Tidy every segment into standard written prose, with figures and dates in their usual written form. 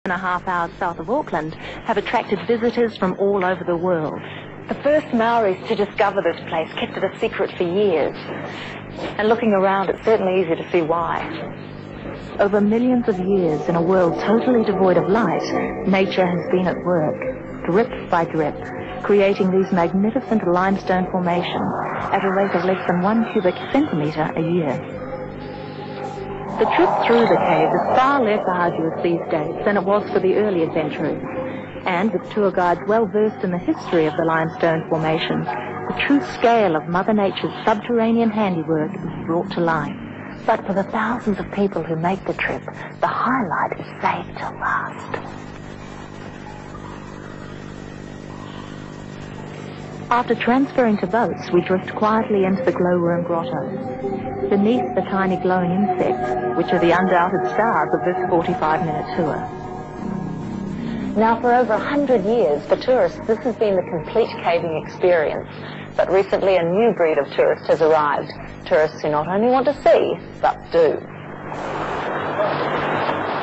2.5 hours south of Auckland, have attracted visitors from all over the world. The first Maoris to discover this place kept it a secret for years. And looking around, it's certainly easy to see why. Over millions of years in a world totally devoid of light, nature has been at work, drip by drip, creating these magnificent limestone formations at a rate of less than 1 cubic centimetre a year. The trip through the cave is far less arduous these days than it was for the early adventurers. And with tour guides well versed in the history of the limestone formations, the true scale of Mother Nature's subterranean handiwork is brought to life. But for the thousands of people who make the trip, the highlight is saved till last. After transferring to boats, we drift quietly into the glowworm grotto, beneath the tiny glowing insects, which are the undoubted stars of this 45-minute tour. Now, for over 100 years, for tourists, this has been the complete caving experience. But recently, a new breed of tourist has arrived. Tourists who not only want to see, but do.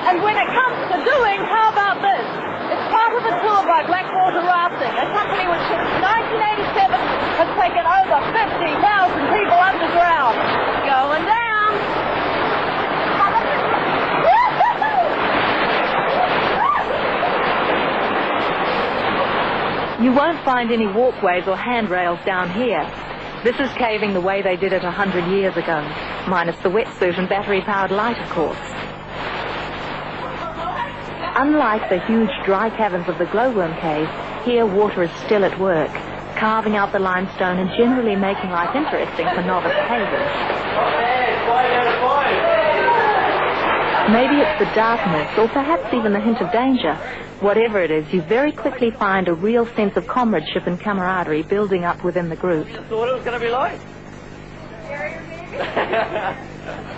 And when it comes to doing, how about this? It's part of a tour by Blackwater Rafting, a company which since 1987 has taken over 50,000 people underground. Going down. You won't find any walkways or handrails down here. This is caving the way they did it 100 years ago, minus the wetsuit and battery-powered light, of course. Unlike the huge dry caverns of the glowworm cave, here water is still at work, carving out the limestone and generally making life interesting for novice cavers. Maybe it's the darkness, or perhaps even the hint of danger. Whatever it is, you very quickly find a real sense of comradeship and camaraderie building up within the group. I thought it was going to be like.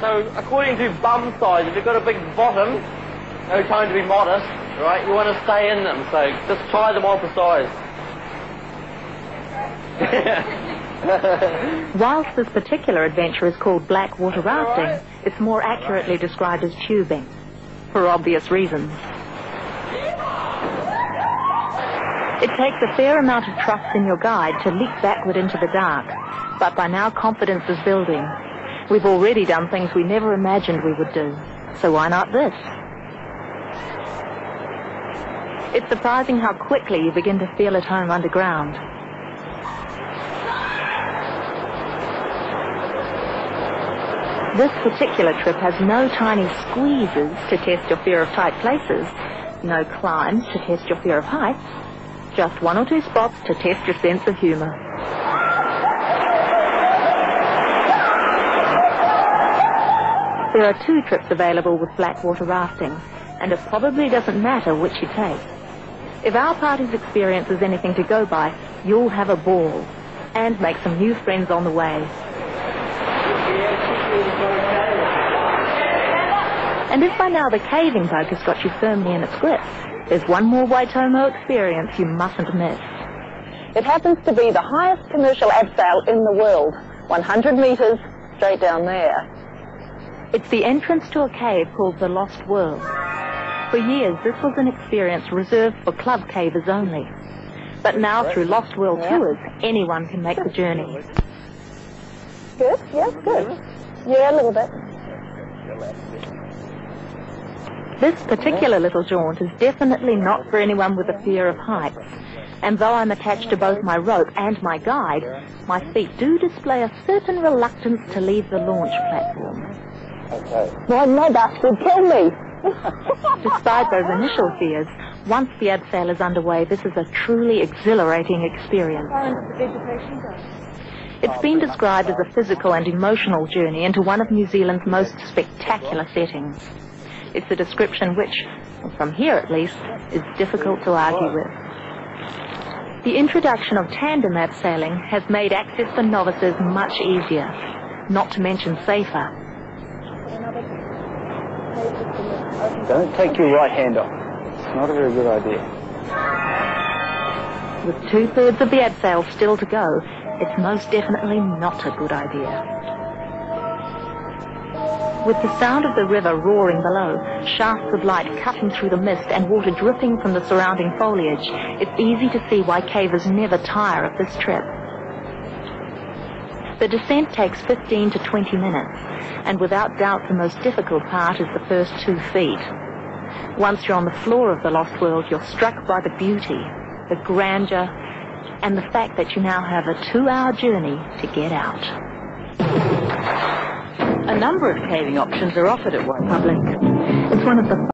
So, according to bum size, if you've got a big bottom, no time to be modest, right? You want to stay in them, so just try them on for size. Whilst this particular adventure is called Blackwater Rafting, it's more accurately described as tubing, for obvious reasons. It takes a fair amount of trust in your guide to leap backward into the dark, but by now confidence is building. We've already done things we never imagined we would do, so why not this? It's surprising how quickly you begin to feel at home underground. This particular trip has no tiny squeezes to test your fear of tight places, no climbs to test your fear of heights, just 1 or 2 spots to test your sense of humor. There are 2 trips available with Blackwater Rafting, and it probably doesn't matter which you take. If our party's experience is anything to go by, you'll have a ball, and make some new friends on the way. And if by now the caving bug has got you firmly in its grip, there's one more Waitomo experience you mustn't miss. It happens to be the highest commercial abseil in the world, 100 metres straight down there. It's the entrance to a cave called the Lost World. For years, this was an experience reserved for club cavers only. But now, through Lost World tours, anyone can make the journey. Good? Yes, good. Yeah, a little bit. This particular little jaunt is definitely not for anyone with a fear of heights. And though I'm attached to both my rope and my guide, my feet do display a certain reluctance to leave the launch platform. Okay. Why, my back would kill me. Despite those initial fears, once the abseil is underway, this is a truly exhilarating experience. It's been described as a physical and emotional journey into one of New Zealand's most spectacular settings. It's a description which, from here at least, is difficult to argue with. The introduction of tandem abseiling has made access for novices much easier, not to mention safer. Don't take your right hand off. It's not a very good idea. With 2/3 of the abseil still to go, it's most definitely not a good idea. With the sound of the river roaring below, shafts of light cutting through the mist and water dripping from the surrounding foliage, it's easy to see why cavers never tire of this trip. The descent takes 15 to 20 minutes, and without doubt the most difficult part is the first 2 feet. Once you're on the floor of the Lost World, you're struck by the beauty, the grandeur, and the fact that you now have a 2-hour journey to get out. A number of caving options are offered at Waitomo. It's one of the